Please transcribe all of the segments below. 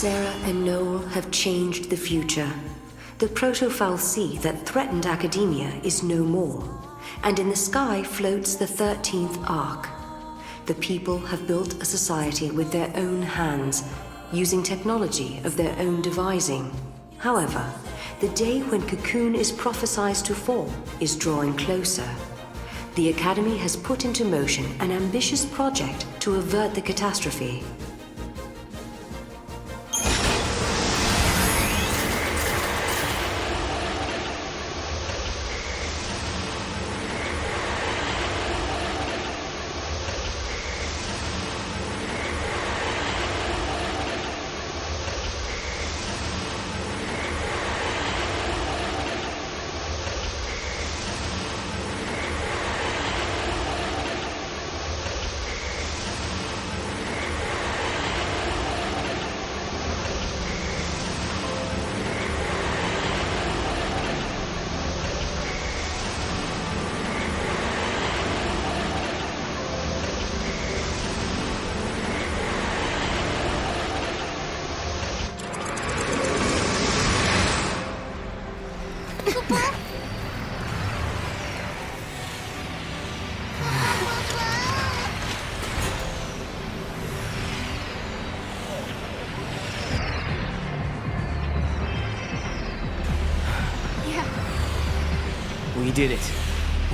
Sarah and Noel have changed the future. The proto-fal'Cie that threatened academia is no more, and in the sky floats the 13th Ark. The people have built a society with their own hands, using technology of their own devising. However, the day when Cocoon is prophesied to fall is drawing closer. The Academy has put into motion an ambitious project to avert the catastrophe. We did it.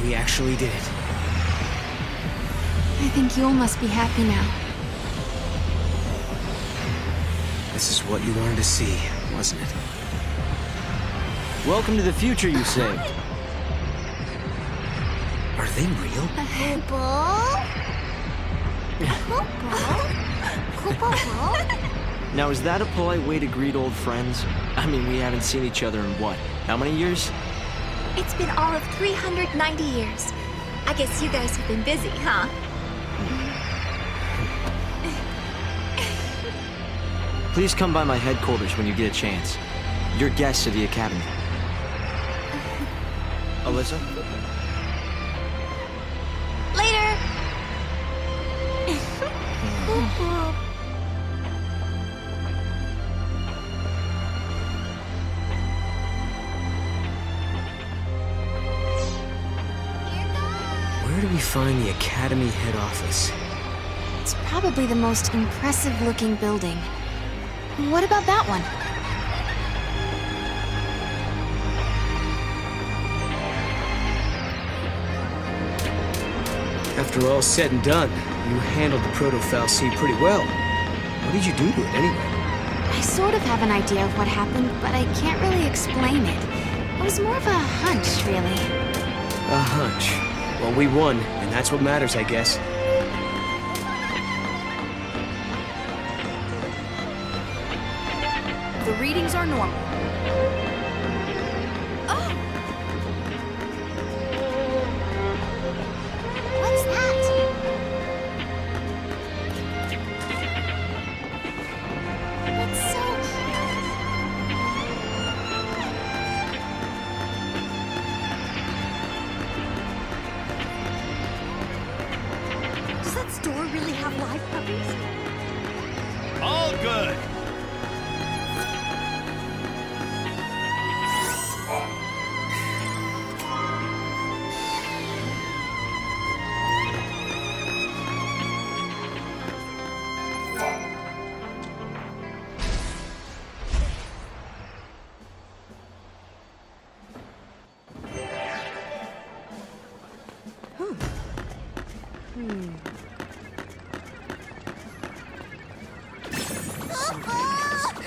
We actually did it. I think Yule must be happy now. This is what you wanted to see, wasn't it? Welcome to the future, you say. Are they real? Now, is that a polite way to greet old friends? I mean, we haven't seen each other in what? How many years? It's been all of 390 years. I guess you guys have been busy, huh? Please come by my headquarters when you get a chance. You're guests of the Academy. Alyssa? Later! Where do we find the Academy head office? It's probably the most impressive-looking building. What about that one? After all's said and done, you handled the proto-fal'Cie pretty well. What did you do to it anyway? I sort of have an idea of what happened, but I can't really explain it. It was more of a hunch, really. A hunch. Well, we won, and that's what matters, I guess. The readings are normal. Oh! What's that? It's so... Does that store really have live puppies? All good.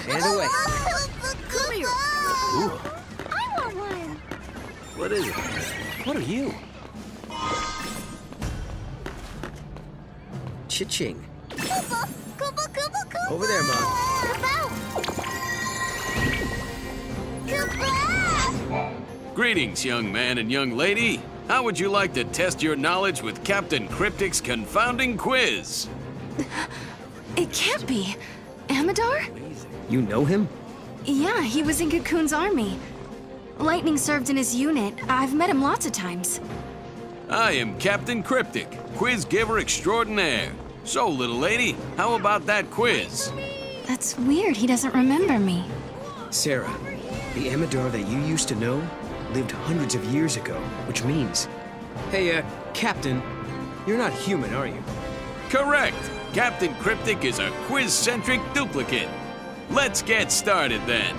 Hand away. Come here. Ooh, I want one. what is it? What are you? Cha-ching. Koopa, Koopa, Koopa, Koopa. Over there, Mom. Koopa. Koopa. Greetings, young man and young lady. How would you like to test your knowledge with Captain Cryptic's confounding quiz? It can't be. Amador? You know him? Yeah, he was in Cocoon's army. Lightning served in his unit. I've met him lots of times. I am Captain Cryptic, quiz giver extraordinaire. So, little lady, how about that quiz? That's weird, he doesn't remember me. Sarah, the Amador that you used to know lived hundreds of years ago, which means... Hey, Captain, you're not human, are you? Correct! Captain Cryptic is a quiz-centric duplicate. Let's get started then.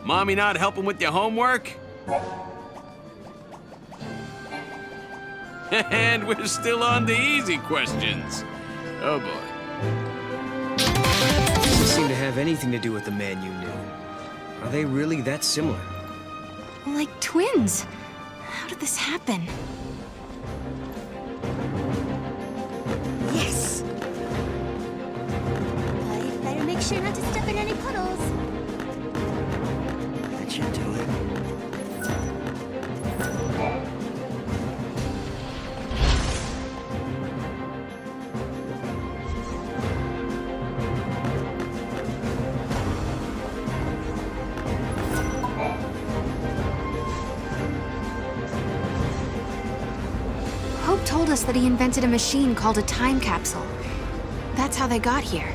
Mommy not helping with your homework? And we're still on the easy questions. Oh boy. Doesn't seem to have anything to do with the man you knew. Are they really that similar? Like twins. How did this happen? Yes! I better make sure not to step in any puddles. That should do it. Hope told us that he invented a machine called a time capsule. That's how they got here.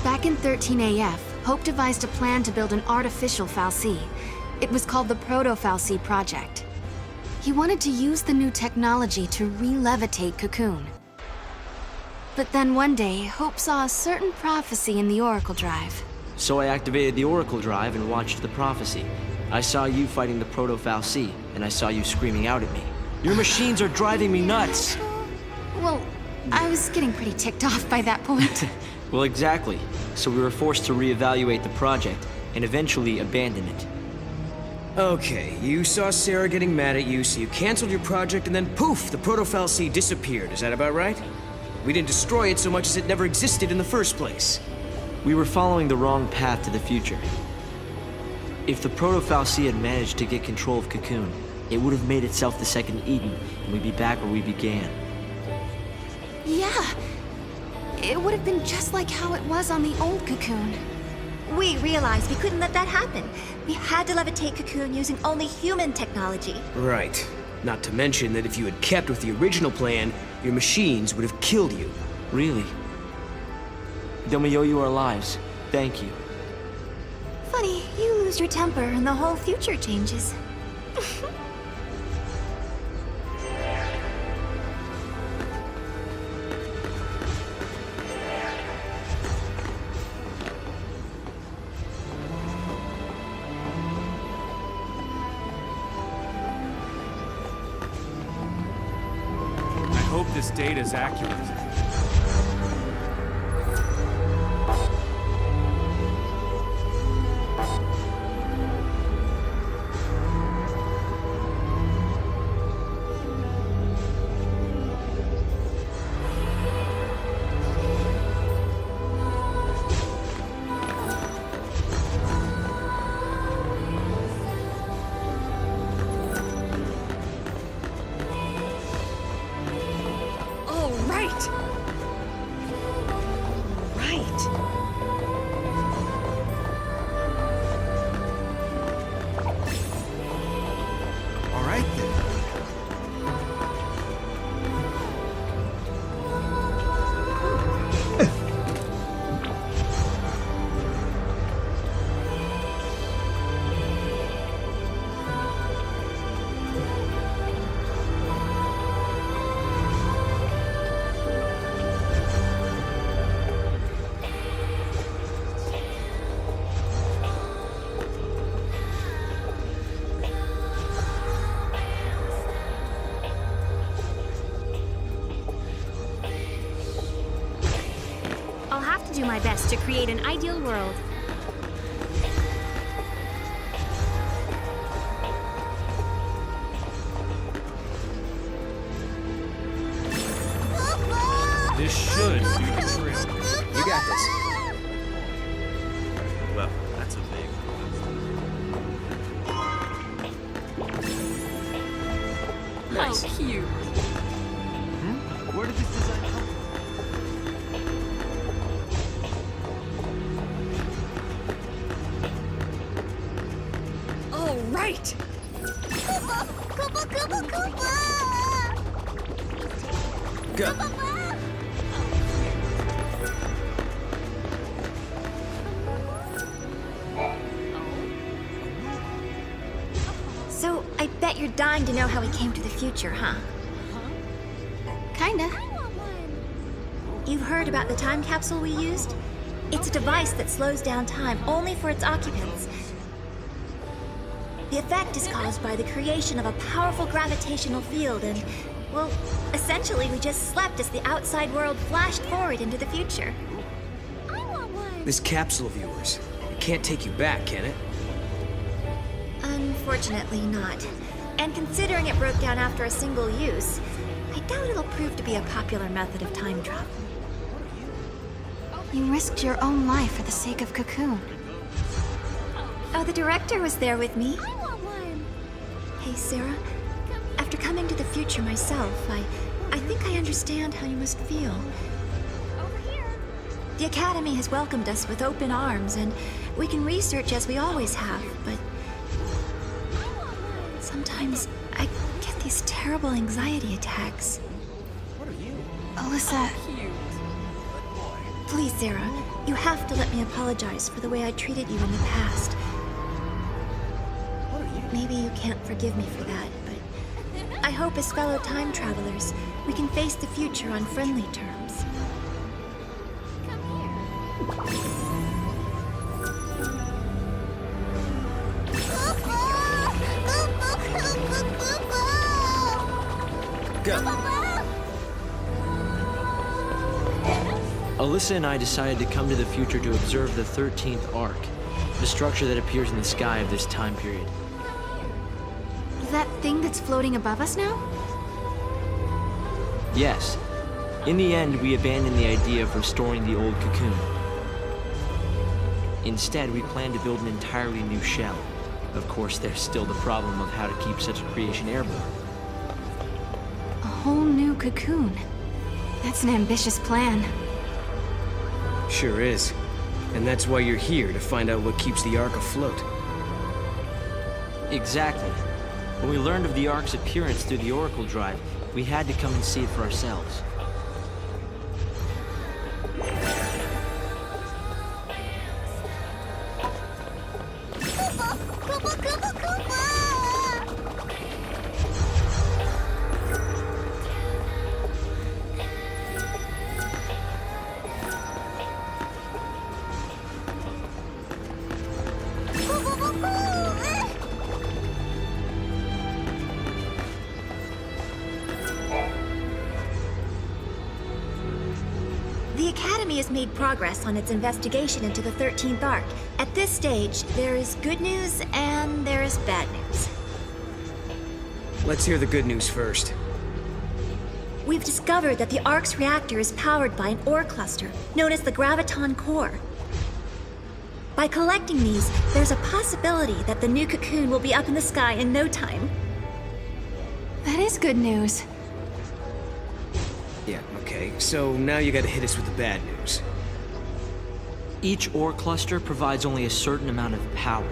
Back in 13AF, Hope devised a plan to build an artificial Fal'Cie. It was called the Proto-Fal'Cie Project. He wanted to use the new technology to re-levitate Cocoon. But then one day, Hope saw a certain prophecy in the Oracle Drive. So I activated the Oracle Drive and watched the prophecy. I saw you fighting the Proto-Fal'Cie, and I saw you screaming out at me. Your machines are driving me nuts! Well, I was getting pretty ticked off by that point. Well, exactly. So we were forced to reevaluate the project, and eventually abandon it. Okay, you saw Sarah getting mad at you, so you canceled your project, and then poof, the Proto-Fal'Cie disappeared. Is that about right? We didn't destroy it so much as it never existed in the first place. We were following the wrong path to the future. If the Proto-Fal'Cie had managed to get control of Cocoon, it would have made itself the second Eden, and we'd be back where we began. Yeah. It would have been just like how it was on the old Cocoon. We realized we couldn't let that happen. We had to levitate Cocoon using only human technology. Right. Not to mention that if you had kept with the original plan, your machines would have killed you. Really? Then we owe you our lives. Thank you. Funny, you lose your temper and the whole future changes. I hope this data is accurate. I'll have to do my best to create an ideal world. This should do the trick. You got this. Well, that's a big... Nice. How cute. Where did this design come from? right! Go. So, I bet you're dying to know how we came to the future, huh? Kinda. You've heard about the time capsule we used? It's a device that slows down time only for its occupants. The effect is caused by the creation of a powerful gravitational field and, well, essentially we just slept as the outside world flashed forward into the future. This capsule of yours, it can't take you back, can it? Unfortunately not. And considering it broke down after a single use, I doubt it'll prove to be a popular method of time travel. You risked your own life for the sake of Cocoon. Oh, the director was there with me. Hey, Sarah. After coming to the future myself, I think I understand how you must feel. The Academy has welcomed us with open arms, and we can research as we always have, but sometimes I get these terrible anxiety attacks. Alyssa, Please, Sarah, you have to let me apologize for the way I treated you in the past. Maybe you can't forgive me for that, but I hope as fellow time travelers, we can face the future on friendly terms. Go. Alyssa and I decided to come to the future to observe the 13th arc, the structure that appears in the sky of this time period. that thing that's floating above us now? Yes. In the end, we abandoned the idea of restoring the old cocoon. Instead, we plan to build an entirely new shell. Of course, there's still the problem of how to keep such a creation airborne. A whole new cocoon. That's an ambitious plan. Sure is. And that's why you're here, to find out what keeps the Ark afloat. Exactly. When we learned of the Ark's appearance through the Oracle Drive, we had to come and see it for ourselves. The Academy has made progress on its investigation into the 13th Ark. At this stage, there is good news and there is bad news. Let's hear the good news first. We've discovered that the Ark's reactor is powered by an ore cluster known as the graviton core. By collecting these, there's a possibility that the new cocoon will be up in the sky in no time. That is good news. Yeah, okay. So now you gotta hit us with the bad news. Each ore cluster provides only a certain amount of power.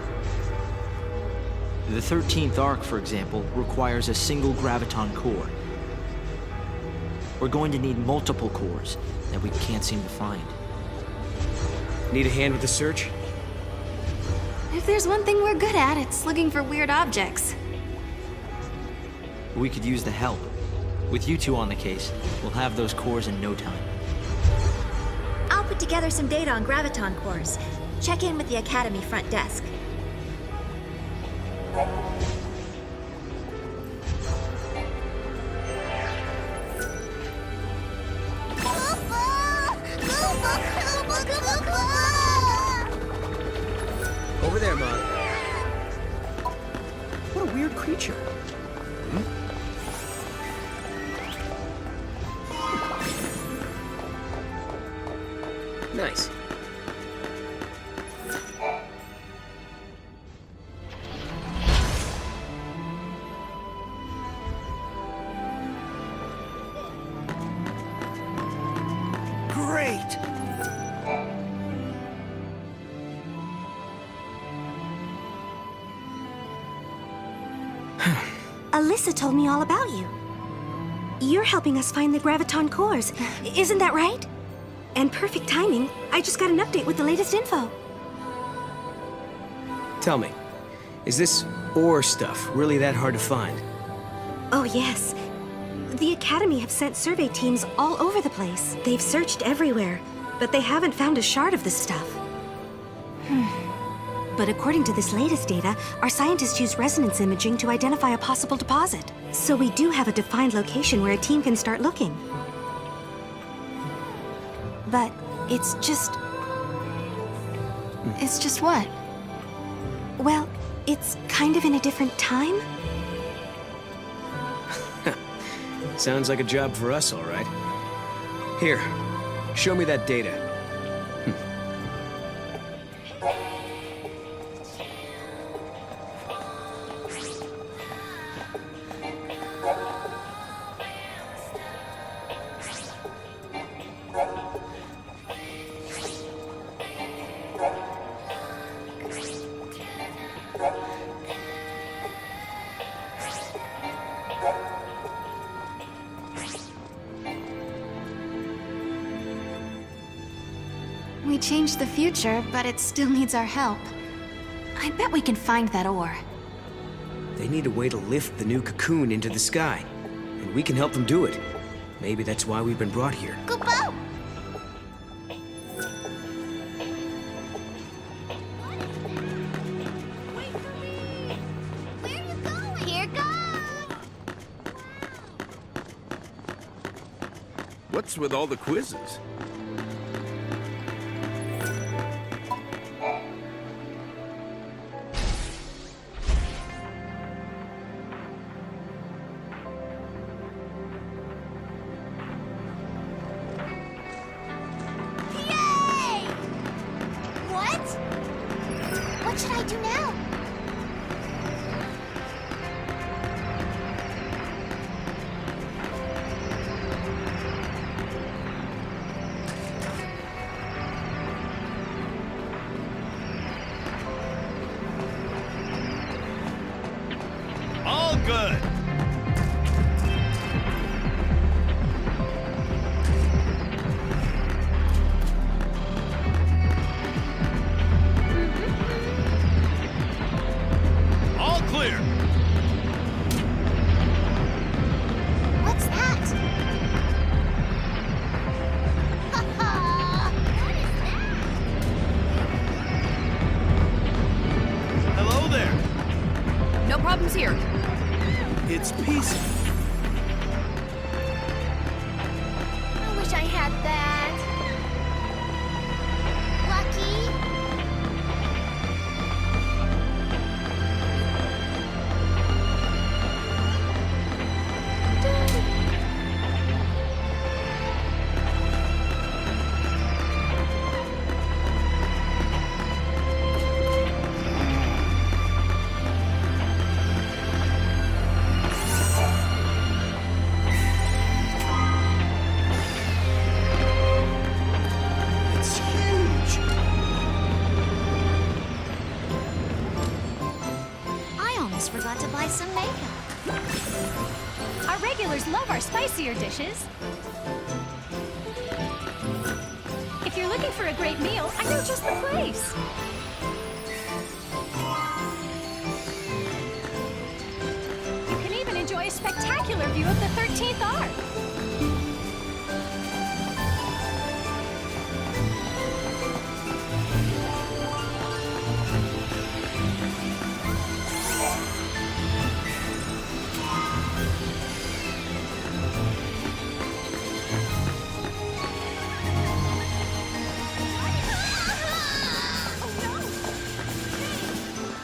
The 13th Arc, for example, requires a single graviton core. We're going to need multiple cores that we can't seem to find. Need a hand with the search? If there's one thing we're good at, it's looking for weird objects. We could use the help. With you two on the case, we'll have those cores in no time. I'll put together some data on graviton cores. Check in with the Academy front desk. Over there, Mom. What a weird creature. Nice. Great! Alyssa told me all about you. You're helping us find the graviton cores, isn't that right? And perfect timing, I just got an update with the latest info. Tell me, is this ore stuff really that hard to find? Oh yes. The Academy have sent survey teams all over the place. They've searched everywhere, but they haven't found a shard of this stuff. But according to this latest data, our scientists use resonance imaging to identify a possible deposit. So we do have a defined location where a team can start looking. But it's just... It's just what? well, it's kind of in a different time. Sounds like a job for us, all right. Here, show me that data. We changed the future, but it still needs our help. I bet we can find that ore. They need a way to lift the new cocoon into the sky, and we can help them do it. Maybe that's why we've been brought here. Kupo! Where are you going? Here goes! What's with all the quizzes? Yay! What? What should I do now? All good. All clear. What's that? What is that? Hello there. No problems here. It's peaceful. I wish I had that. Lucky? It's huge. I almost forgot to buy some makeup. Our regulars love our spicier dishes. If you're looking for a great meal, I know just the place. You can even enjoy a spectacular view of the 13th Arc.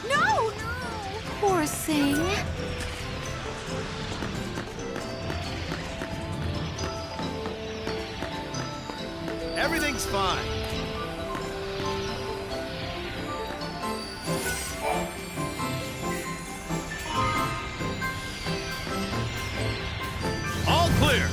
No! Poor thing. Everything's fine. All clear.